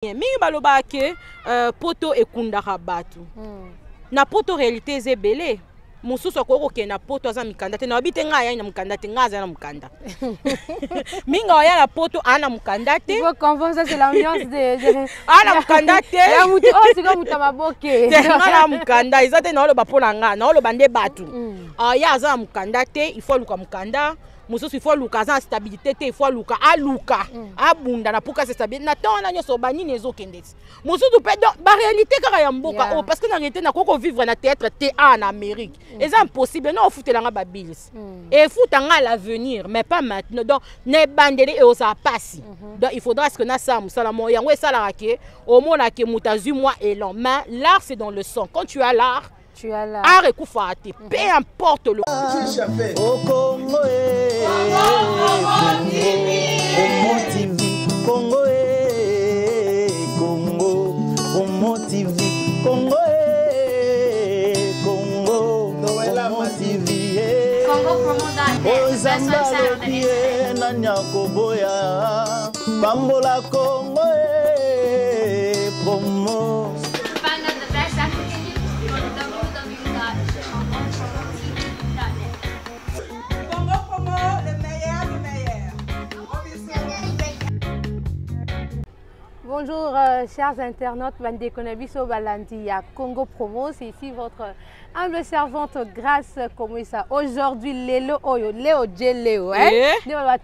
mingi baloba ke poto ekundaka bato na poto réalité ezebele mususu akoko na poto aza mikanda te na wabite nga ya na mukanda te nga aza na mukanda minga oya na poto ana mukanda te il faut comprendre ça c'est l'ambiance de ana mukanda te ya mutu o sika mutu maboke nga na mukanda ezate na oloba pona nga na oloba nde bato ya aza na mukanda te il faut luka mukanda mususu il faut luka aza stabilité te il faut luka aluka abunda na puka stabilité na tona nyoso banini ezokende mususu pe ba réalité kaka ya mboka oh parce que na réalité na koko vivre na théâtre te en Amérique c'est impossible non foutela nga ba bills et foutanga l'avenir mais pas maintenant donc ne bandeli et osa passi donc il faudra ce que na ça musala mo yango esala ke au mona ke mutazu moi élan mais l'art c'est dans le sang quand tu as l'art tu as là. Art et Koufati, peu importe le. Au Congo, Congo, Congo, Congo TV, Congo, Congo, Congo TV, Congo Promo Ozambalo, Nanya Koboya, Bambola Congo, Promo. Find out the best African news from www.congo-tv.net. Congo Promo, le meilleur, le meilleur. Bonjour chers internautes, Bande Konabiso Balandi à Congo Promo, c'est ici votre humble servante Grâce Komisa. Aujourd'hui, Léo Oyo, Léo J. Léo, hein?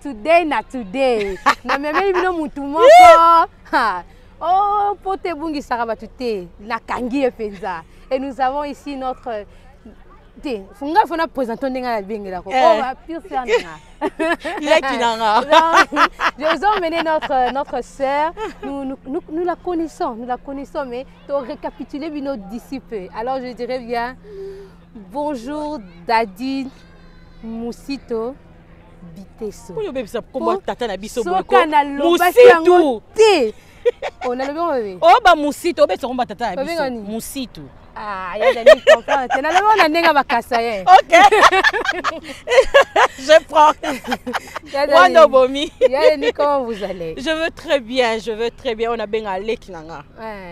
Today na today. Na meme bino mutu moko. Oh, pote bungi saraba tuté, na kangi epenza. Et nous avons ici notre Funga fona présentant ndenga bengi la ko. Oh, pire sœur nanga. Je vous ai emmené notre sœur. Nous la connaissons, mais pour récapituler nos disciples. Alors je dirais bien bonjour Dadine Moussito Bitesso. Comment tata na biso boko. Moussito. On a le bon bébé. Oh ba Moussito, obe so komba tata na biso. Moussito. Ah, il y a des comprendre. Tu n'as pas nega bakassaye. OK. Je prends. Wando bomi. Comment vous allez? Je veux très bien, On a bien allé kinanga.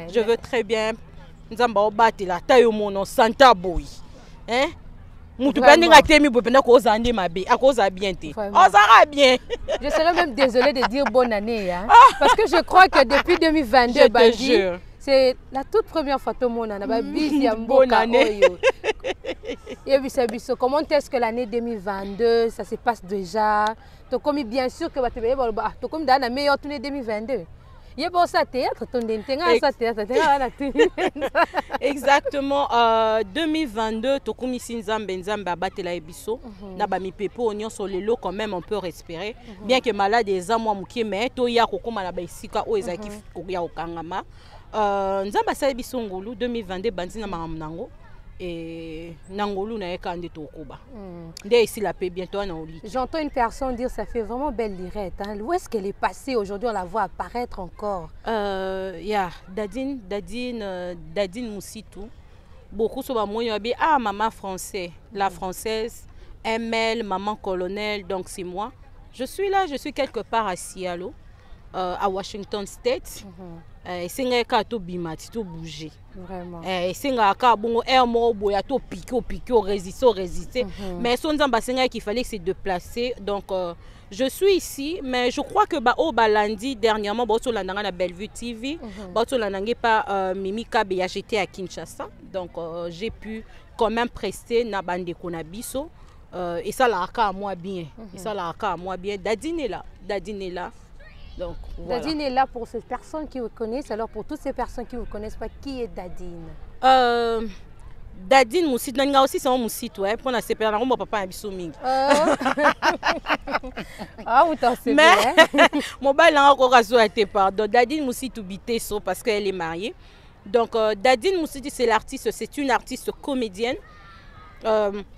Je veux très bien. Nzamba obati la tayo mono santa boy. Hein? Mutu bandi ngatemi bopena ko zandi mabe, akoza bien te. Ozara bien. Je serais même désolée de dire bonne année hein, parce que je crois que depuis 2022 Bandi c'est la toute première fois que mon ana bisi ya mboka oyo. Comment est-ce que l'année 2022 ça se passe déjà? To comme bien sûr que batebe ba to comme dans la meilleure tournée 2022. Il y a ça théâtre ton dentenga ça théâtre exactement 2022 to comme ici nzambe abatela ebiso na ba mipepo onyo sur les lots quand même on peut respirer bien que malade des amwa mukie mais to ya kokoma na ba isika o ezaki ko ya okangama nzamba asali biso ngulu 2022 bandi na makambo nango et nangolu na ekande tokoba nde ici la paix bientôt na oli. J'entends une personne dire ça fait vraiment belle lirette hein. Où est-ce qu'elle est passée aujourd'hui on la voit apparaître encore Dadine Moussito beaucoup so ba moyo bi maman français la française ML maman colonel donc c'est moi je suis là je suis quelque part à Seattle à Washington State singa ka to bimati to bouger vraiment singa ka bongo mo boya to piquer résister mais son nzamba singa qu'il fallait se déplacer donc je suis ici mais je crois que au balandi dernièrement ba to landanga na Bellevue TV ba to landanga pa Mimi Kabe j'étais à Kinshasa donc j'ai pu quand même prester na bande konabiso et ça la ka moi bien Dadine est là. Donc, voilà. Dadine est là pour ces personnes qui vous connaissent. Alors pour toutes ces personnes qui ne vous connaissent pas, qui est Dadine? Dadine Moussito, nanga aussi c'est un Moussito pour na sepela na mon papa biso mingi. Vous t'en savez. Mais mon bal na ko razo été pardon. Dadine Moussito Bitesso parce qu'elle est mariée. Donc Dadine Moussito c'est l'artiste, c'est une artiste comédienne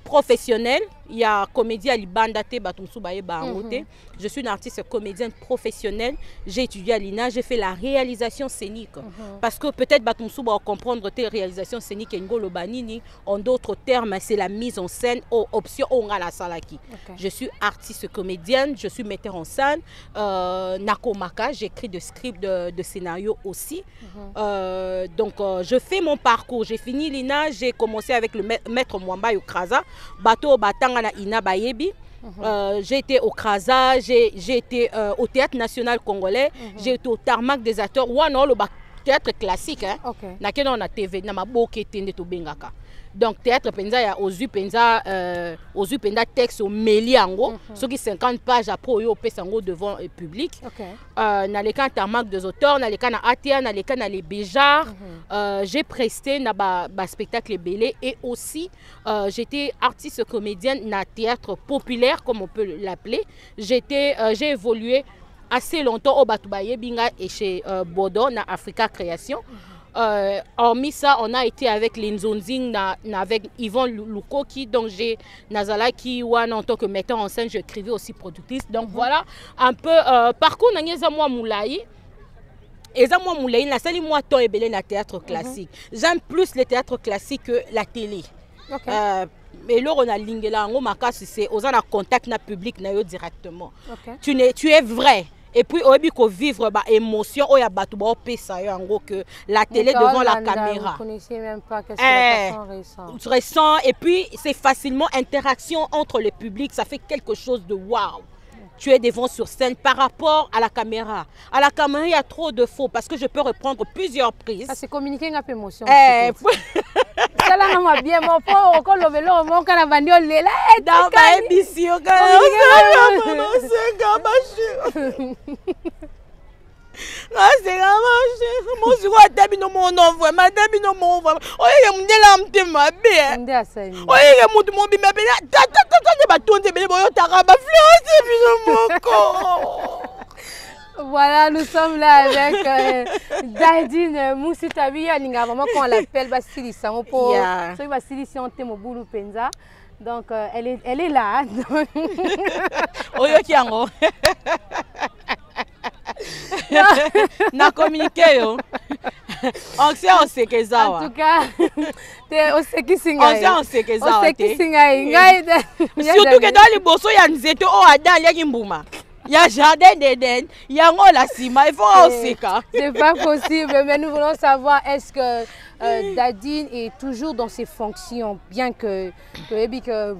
professionnelle il y a comédie à Libanda te batumsu baye bangote. Je suis une artiste comédienne professionnelle. J'ai étudié à l'INA, j'ai fait la réalisation scénique. Parce que peut-être batumsu va comprendre tes réalisations scéniques et ngolo banini. En d'autres termes, c'est la mise en scène aux options ongala salaki. Je suis artiste comédienne, je suis metteur en scène. Nakomaka, j'écris des scripts de scénarios aussi. Donc je fais mon parcours. J'ai fini l'INA, j'ai commencé avec le maître Mwamba Yokraza. Bato Batanga na Ina Bayebi. J'ai été au Kraza, j'ai été au Théâtre National Congolais, j'ai été au Tarmac des acteurs. Ou non, le théâtre classique, hein. Na kena na TV, na maboke tende to bengaka. Donc théâtre penza ya ozu penza texte au meliango, ceux qui 50 pages après yo pesango devant le public. Na les cas Tarmac des auteurs, na les cas na ATA, na les cas na les Béjar. J'ai presté na ba spectacle belé et aussi j'étais artiste comédienne na théâtre populaire comme on peut l'appeler. J'ai évolué assez longtemps au Batubaye Binga et chez Bodo na Africa Création. Hormis ça, on a été avec Linzonzing, avec Yvon Lukoki, donc j'ai Nazala qui en tant que metteur en scène, j'écrivais aussi productrice. Donc voilà un peu parcours n'a moi moulaï. Et ça moi moulaï, la salle moi temps et belé na théâtre classique. J'aime plus le théâtre classique que la télé. Mais là on a lingela en maka c'est aux en contact na public na yo directement. Tu es vrai. Et puis, on peut vivre une émotion, on que la télé devant la caméra. Vous ne connaissez même pas qu'est-ce que récent. Et puis, c'est facilement interaction entre le public. Ça fait quelque chose de waouh. Tu es devant sur scène par rapport à la caméra. À la caméra, il y a trop de faux parce que je peux reprendre plusieurs prises. C'est communiquer une émotion. Ça là, on bien mon pauvre, quand le vélo, mon canavani, on est là. Dans ma émission, c'est moi je vois Dabi no mon envoi, madame no mon envoi. Oye me la mte mabe. Ndé asani. Oye mutu mo bi mabe. Tata ba tonde bele boyo taraba fleur moko. Voilà, nous sommes là avec Dadine Moussitabi, alinga vraiment qu'on l'appelle Basili Sangopo. C'est Basili si on t'aime au boulot penza. Donc elle est là. Oyo kiango. Na communiqué yo. On sait que ça. En tout cas, on sait qui singa. On sait que ça. On sait qui singa. Surtout que dans les bossos il y a nzeto o ada ya kimbuma. Il y a jardin d'Éden, il y a la cima, il faut aussi. C'est pas possible, mais nous voulons savoir est-ce que Dadine est toujours dans ses fonctions, bien que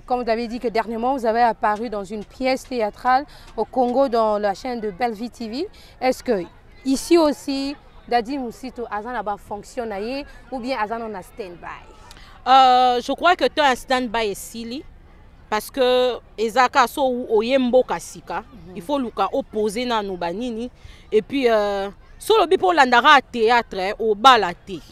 comme vous avez dit que dernièrement vous avez apparu dans une pièce théâtrale au Congo dans la chaîne de Bellevue TV. Est-ce que ici aussi Dadine Moussito Azan là-bas fonctionne ou bien Azan on a stand-by? Je crois que tu as un stand-by ici. Parce que ezaka so oyembo kasika il faut luka opposer na nubanini et puis so lobi pour landara théâtre au balate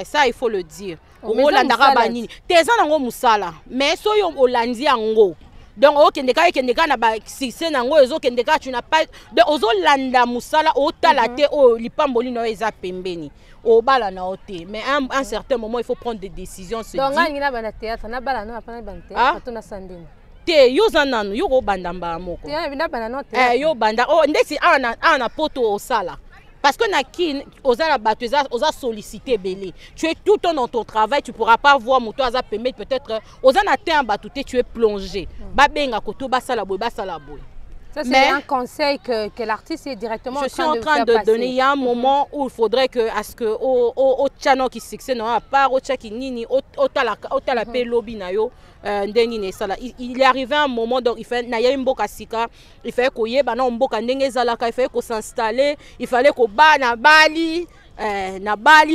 ça il faut le dire au landara banini teza nango musala mais so yo olandi yango donc okendeka na ba succès nango ezokendeka tu n'as pas de ozolanda musala otalate o lipamboli no eza pembeni au bala na oté mais à un certain moment il faut prendre des décisions se donc dire ngina bana théâtre na bala no apana ban théâtre to na sandine te yo zananu yo go banda mba moko te bana no théâtre yo banda oh ndesi ana poto au sala parce que nakin oza bato oza sollicité belé tu es tout le temps dans ton travail tu pourras pas voir moto aza permettre peut-être oza na te en batouté tu es plongé ba benga koto basala boy. Ça, c'est un conseil que l'artiste est directement en train de donner. Il y a un moment où il faudrait que, au channel qui succède, non, à part au chaki nini, au tala pe lobby na yo, il est arrivé un moment donc il fait na ya mboka sika, il fallait qu'on y bana mboka ndenge zalaka, il fallait qu'on s'installer, il fallait qu'on ba na Bali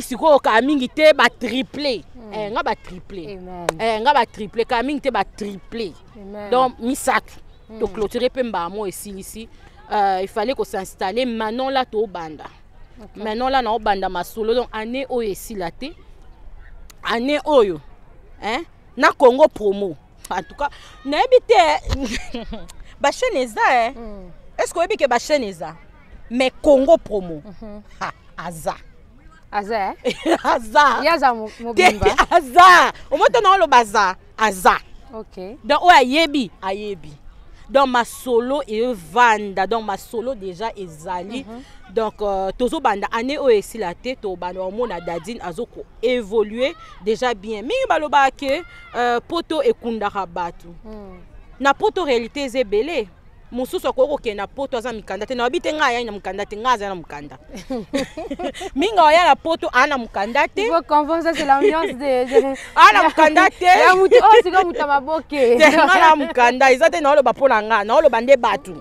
siko ka mingi te ba triplé, nga ba triplé, nga ba triplé, ka mingi te ba triplé, donc misak. Donc clôturer Pembamo ici il fallait qu'on s'installe maintenant là to banda maintenant là na banda masolo donc année oyo esilate année oyo na Congo promo en tout cas na ebité ba chaîne eza est-ce que oyebi que ba chaîne eza mais Congo promo aza yaza mobimba aza o moto na lo baza aza OK. Donc ouais ayebi. Donc ma solo et vanda donc ma solo déjà ezali donc tozo banda année o esilate to banda mona dadine azoko évoluer déjà bien mingi baloba ke poto ekundaka batu na poto réalité ezebele mususu akoko ke na poto aza mikanda te na bite nga ya na mukanda te nga aza na mukanda minga ya na poto ana mukanda te faut comprendre ça c'est l'ambiance de ana mukanda te ya mutu oh c'est comme mutamaboke nga na mukanda izate na oloba pona nga na oloba nde batu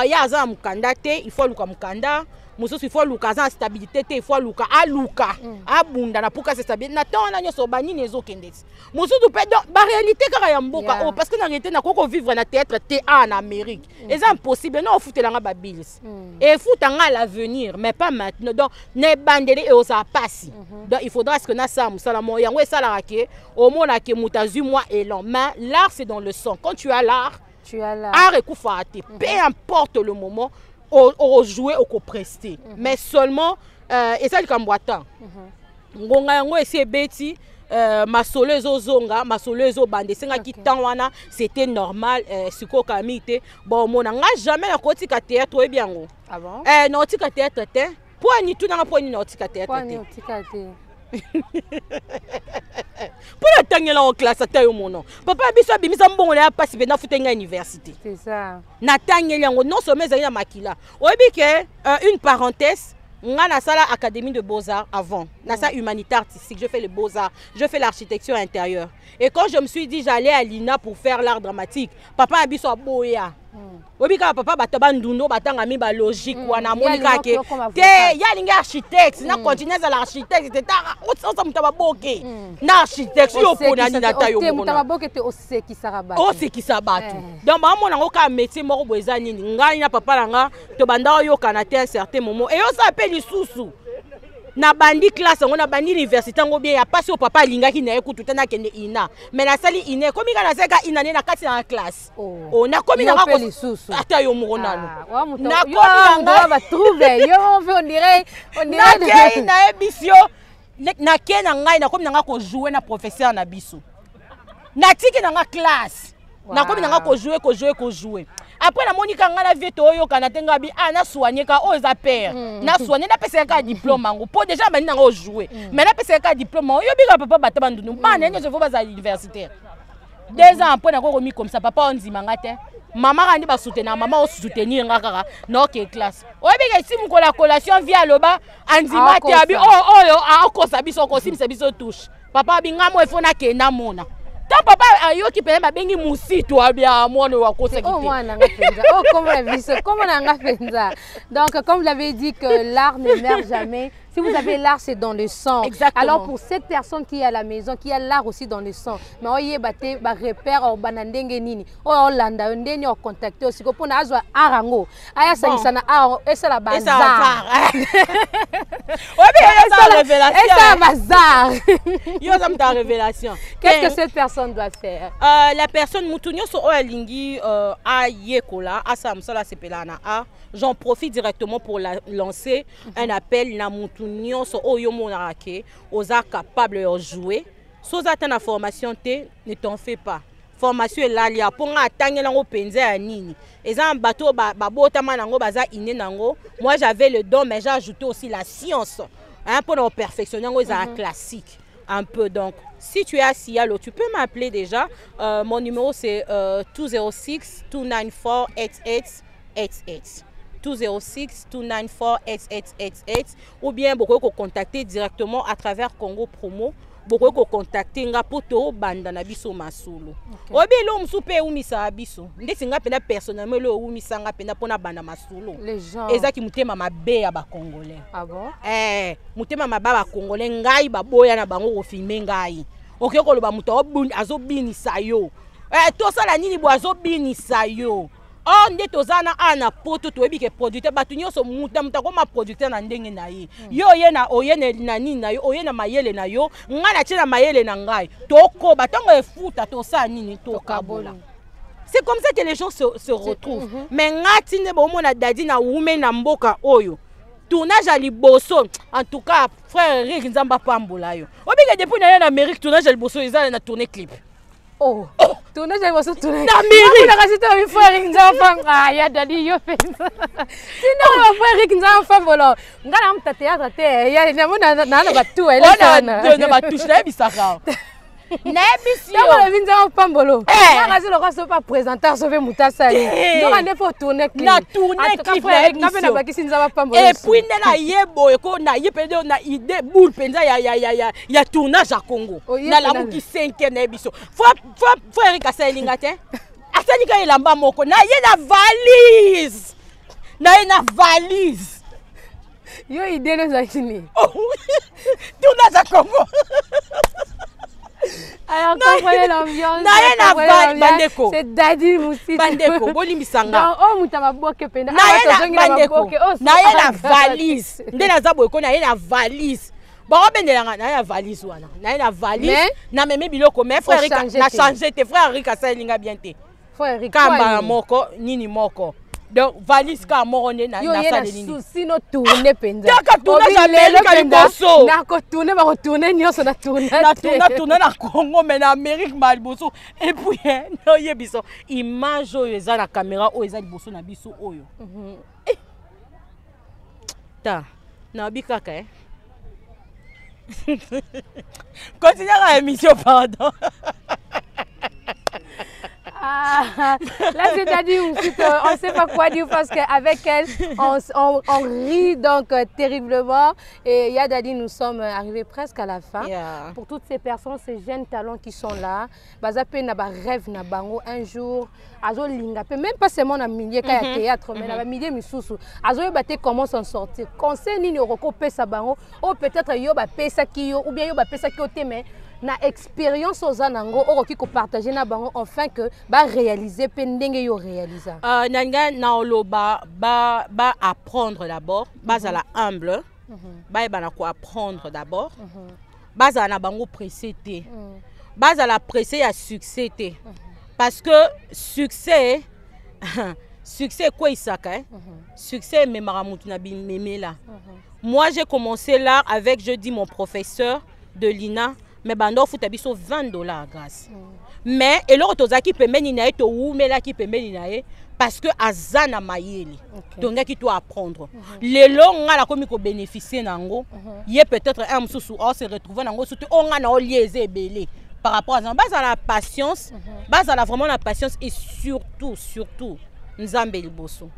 ya aza na mukanda te il faut luka mukanda mususu il faut luka aza stabilité te il faut luka aluka abunda na puka stabilité na tona nyoso banini ezokende mususu pe donc ba réalité kaka ya mboka oh parce que na réalité na koko vivre na théâtre te en Amérique c'est impossible non futelanga ba bills et futanga l'avenir mais pas maintenant donc ne bandele et osa passi donc il faudra ce que na ça musala mo yango esala ke au mona ke mutazu moi élan mais l'art c'est dans le sang quand tu as l'art art ekufa te peu importe le moment au jouer au prester mais seulement et ça le kambwata ngonga yango esi ebeti masolo ezozonga masolo ezobande senga kitangwana c'était normal siko kamite bon mona nga jamais na kotika théâtre oyebi yango ah bon na kotika théâtre te poani tu na poani na kotika théâtre te pour la tangela en classe à taille au mono papa biso bimisa mbongo na pasi na futenga université c'est ça na tangela non sommet za makila oyebi ke une parenthèse nga na sala académie de beaux-arts avant na sa humanitaire artistique je fais les beaux-arts je fais l'architecture intérieure et quand je me suis dit j'allais à l'INA pour faire l'art dramatique papa abiso aboya obika papa bataba ndundo batanga mi ba logique wana monika ke te ya linga architecte na continuer à l'architecte te ta osa mutaba boke na architecte yo pona ni na tayo mona mutaba boke te oseki sarabatu donc ba mona ngo ka métier moko boza nini ngai na papa langa to banda yo kana te un certain moment et yo sa appelle lisusu na bandi classe on a bandi université ngo bien ya passe au papa lingaki na ekutu tena kende ina mais na sali ine komi kana seka ina ne na kati na classe on a komi na ko ata yo muronano na komi na ba trouver yo on dirait na ebisio na kena ngai na komi na ko jouer na professeur na biso na tiki na classe na komi na ko jouer après la monika ngala vieto oyo kana tenga bi na soigner ka o za père na soigner na pesa ka diplôme ngo po déjà bani na jouer mais na pesa ka diplôme yo bika papa bataba ndunu bana nyo je faut baza universitaire 2 ans après na ko komi comme ça papa on zimanga te maman kandi ba soutenir maman o soutenir nga kaka na ke classe o bika si mu la collation via loba anzima te abi oyo a ko sabiso ko simisa biso touche papa binga mo efona ke na mona. Ton papa ayo qui peut bengi musitu abia mwana wa kosa kiti. Oh mwana nga penza. Oh comment nga penza. Donc comme vous l'avez dit que l'art ne meurt jamais. Si vous avez l'art, c'est dans le sang. Exactement. Alors pour cette personne qui est à la maison, qui a l'art aussi dans le sang, mais on y est batté, bah repère au banandenge nini, au Hollanda, on est au contact aussi. Pour na azwa arango, aya sanisana aro, et c'est la bazar. Ouais bien ça révélation. Et ça bazar. Yo ça me ta révélation. Qu'est-ce que cette personne doit faire? La personne mutunyo so olingi a yekola, a samsala sepelana a. J'en profite directement pour lancer un appel na mutunyo so oyo monarake oza capable de jouer. So za ta na formation te, ne t'en fais pas. Formation est là lia pour nga tangela ngo penza ya nini. Eza bateau ba botama nango baza iné nango. Moi j'avais le don mais j'ai ajouté aussi la science. Hein pour nous perfectionner ngo eza classique un peu donc. Si tu es à Sialo, tu peux m'appeler déjà. Mon numéro c'est 206 294 8888. 206 294 8888 ou bien beaucoup contacter directement à travers Congo Promo. Beaucoup contacter nga poto banda na biso masolo. Obi lo msupe umisa biso. Ndesi nga pena personnellement lo umisa nga pena pona banda masolo. Les gens. Ezaki mutema mabe ya ba congolais. Ah bon? Mutema mabe ba congolais ngai ba boya na bango ko filmer ngai. Okeko lo ba muto azobinisa yo. To sala nini bo azobinisa yo. Oh nde tozana ana poto toyebi ke producteur batu nyonso muta ko ma producteur na ndenge na ye yo ye na oyene na nini na yo oyena mayele na yo ngana tina mayele na ngai toko batongo efuta to sa nini to kabola. C'est comme ça que les gens se retrouvent. Mais ngati ne bo mona dadi na wume na mboka oyo tournage à liboso en tout cas frère Rick Nzamba pambola yo obika depuis na en Amérique tournage à liboso ils na tourner clip Oh, tournage avec votre tournage. Namiri. On a rajouté un frère Eric Nzamfam. Ah, il y a Dadi yo fait ça. Sinon, mon frère Eric Nzamfam, voilà. Ngala mta théâtre te. Il y a na batu elle est na batu na bisaka. Nebisi yo. Donc le Nzamfam bolo. Na razi le roi pas présentateur sauver Moutassa. Donc on est pour tourner clip. Na tourner clip na émission. Na baki Nzamfam bolo. Et puis na yebo eko na yepede na idée boule penza ya tournage à Congo. Na la muki 5e na biso. Faut Eric Aselinga te. Aselinga elamba moko na ye na valise. Na valise. Yo idée no zakini. Tournage à Congo. Alors, comprenez l'ambiance. Bandeko. C'est Dadi Moussi. Bandeko, bolimisanga. Oh, mutama boke penda. Bandeko. Na ye na valise. Nde na zabo ko na ye na valise. Ba obendelanga na ye na valise wana. Na ye na valise. Na meme biloko mais frère Eric na changer te frère Eric Asalinga bien te. Frère Eric. Kamba moko nini moko. Donc valise ka morone na salle nini. Yo souci no tourner penza. Taka tourner jamais ka liboso. Na ko tourner ba ko tourner nyonso na tourner. Na tourner na Congo mais na Amérique ma liboso. Et puis no yebiso image oyo eza na caméra oyo eza liboso na biso oyo. Ta na bikaka Continue la émission pardon. Ah, là, c'est-à-dire, on ne sait pas quoi dire parce qu'avec elle, on rit donc terriblement. Et Yadadi, nous sommes arrivés presque à la fin. Yeah. Pour toutes ces personnes, ces jeunes talents qui sont là, Bazape n'a pas rêve, n'a pas un jour, Azo Lingape, même pas seulement dans le milieu de théâtre, mais dans le milieu de Missoussou. Azo Yobate comment s'en sortir. Conseil ni Roko Pesa Bango, ou peut-être Yoba Pesa Kiyo, ou bien Yoba Pesa Kiyo Teme. Na expérience aux anango oroki ko partager na bango enfin que ba réaliser pendenge yo réaliser nanga na oloba ba apprendre d'abord ba za la humble ba na ko apprendre d'abord ba za na bango pressé te ba za la pressé ya succès te parce que succès quoi isaka succès me maramutu na bimemela. Moi j'ai commencé là avec je dis mon professeur de l'INA. Mais bando futa biso $20 grâce. Mais et l'autre tozaki pembeni na to umela ki pembeni na parce que azana mayeli. Donc qui doit apprendre. Les longs nga la komi ko bénéficier nango. Yé peut-être un mususu on se retrouver nango surtout on nga na olieze belé par rapport à ça. Base à la patience, base à la vraiment la patience et surtout Nzambe liboso.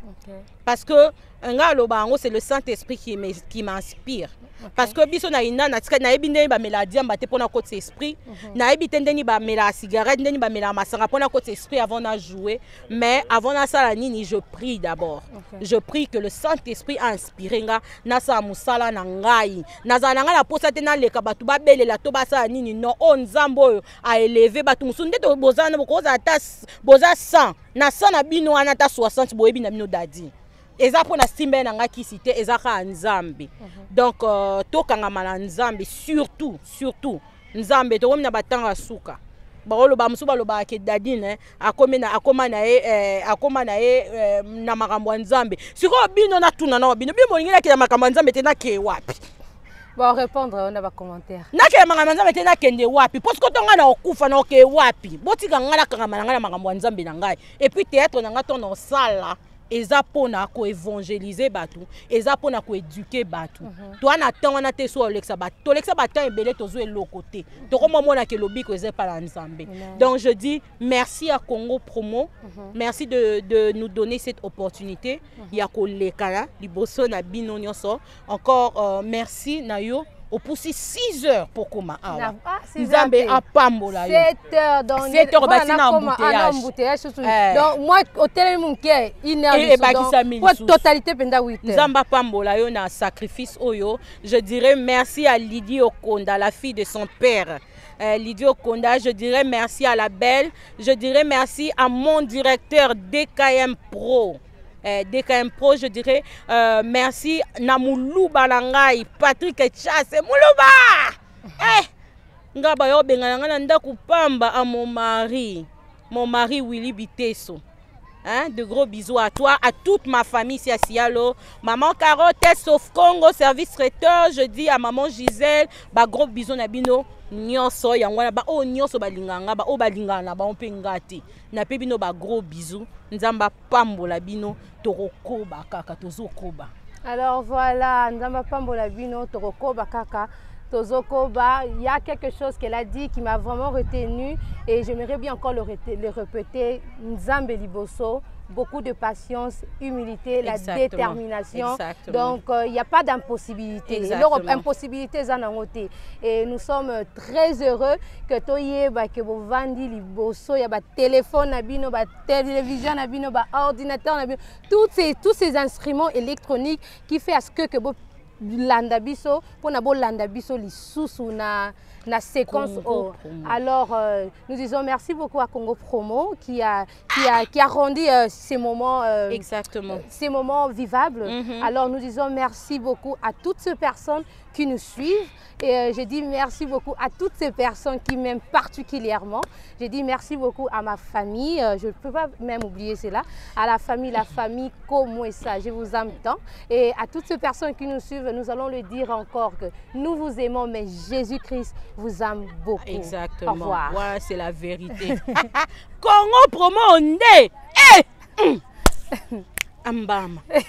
Parce que nga lobango c'est le Saint-Esprit qui m'inspire. Parce que biso na ina na tika na ebinde ba meladi amba te pona côté esprit na ebite ndeni ba mela cigarette ndeni ba mela masanga pona côté esprit avant de jouer mais avant na sala nini je prie d'abord. Je prie que le Saint-Esprit a inspiré nga na sa musala na ngai na za na nga la posa te na leka batu ba belela to ba sala nini non on Nzambo a élevé batu musunde to bozana bokoza ta boza 100 na 100 na bino ana ta 60 boyebi na bino dadi. Eza pona simbe na nga kisite eza ka Nzambe. Donc tokanga mala Nzambe surtout Nzambe to wona batanga suka. Ba oloba musuba loba ke dadine akoma na na makambo Nzambe. Siko bino na tuna na bino molingi na makambo Nzambe te na ke wapi. Ba répondre on a ba commentaire. Na ke makambo Nzambe te na kende wapi. Parce que tonga na okufa na ke wapi. Botika ngala kanga na makambo Nzambe na ngai. Et puis théâtre na nga to na sala. Eza pona ko évangéliser batu eza pona ko éduquer batu toi na temps na te so Alexa batu to Alexa batu ebele tozo elokote to komo mona ke lobi ko eza pa Nzambe. Donc je dis merci à Congo Promo, merci de nous donner cette opportunité ya ko lekala liboso na bino nyonso encore merci na yo au poussi 6 heures pour comment Nzambe a pambola 7 heures donc 7 heures batina embouteillage donc moi hôtel munke 1 heure de totalité penda 8 heures Nzamba pambola yo na sacrifice oyo. Je dirais merci à Lydie Okonda, la fille de son père. Lydie Okonda, je dirais merci à la belle, je dirais merci à mon directeur DKM Pro. DKM Pro, je dirais merci Namuluba Langai, Patrick Chasse, Muluba! Ngaba yo benga nga ndako pamba à mon mari Willy Biteso. Hein, de gros bisous à toi, à toute ma famille ici à Sialo. Maman Carotte, sauf Congo, service traiteur. Je dis à maman Gisèle, bah gros bisous Nabino. Nyonso yangwana ba o nyonso balinganga ba o balingana ba on pe ngati. Na pe bino ba gros bisous. Nzamba pambola bino torokoba kaka tozokoba. Alors voilà, nzamba pambola bino torokoba kaka. Tozokoba, il y a quelque chose qu'elle a dit qui m'a vraiment retenu et j'aimerais bien encore le répéter. Nzambe Liboso, beaucoup de patience, humilité, la détermination. Donc il n'y a pas d'impossibilité. L'impossibilité, et nous sommes très heureux que Toyeba, que vous vendiez Liboso, il y a des téléphones, des télévisions, des ordinateurs, tous ces instruments électroniques qui fait à ce que vous landa biso pour na bo landa biso lisusu na séquence O. Alors nous disons merci beaucoup à Congo Promo qui a rendu ces moments ces moments vivables. Alors nous disons merci beaucoup à toutes ces personnes qui nous suivent et je dis merci beaucoup à toutes ces personnes qui m'aiment particulièrement. Je dis merci beaucoup à ma famille, je ne peux pas même oublier cela, à la famille comme ça, je vous aime tant. Et à toutes ces personnes qui nous suivent, nous allons le dire encore que nous vous aimons, mais Jésus-Christ vous aime beaucoup. Exactement. Au revoir. Voilà, c'est la vérité. Congo Promo, on est. Ambama.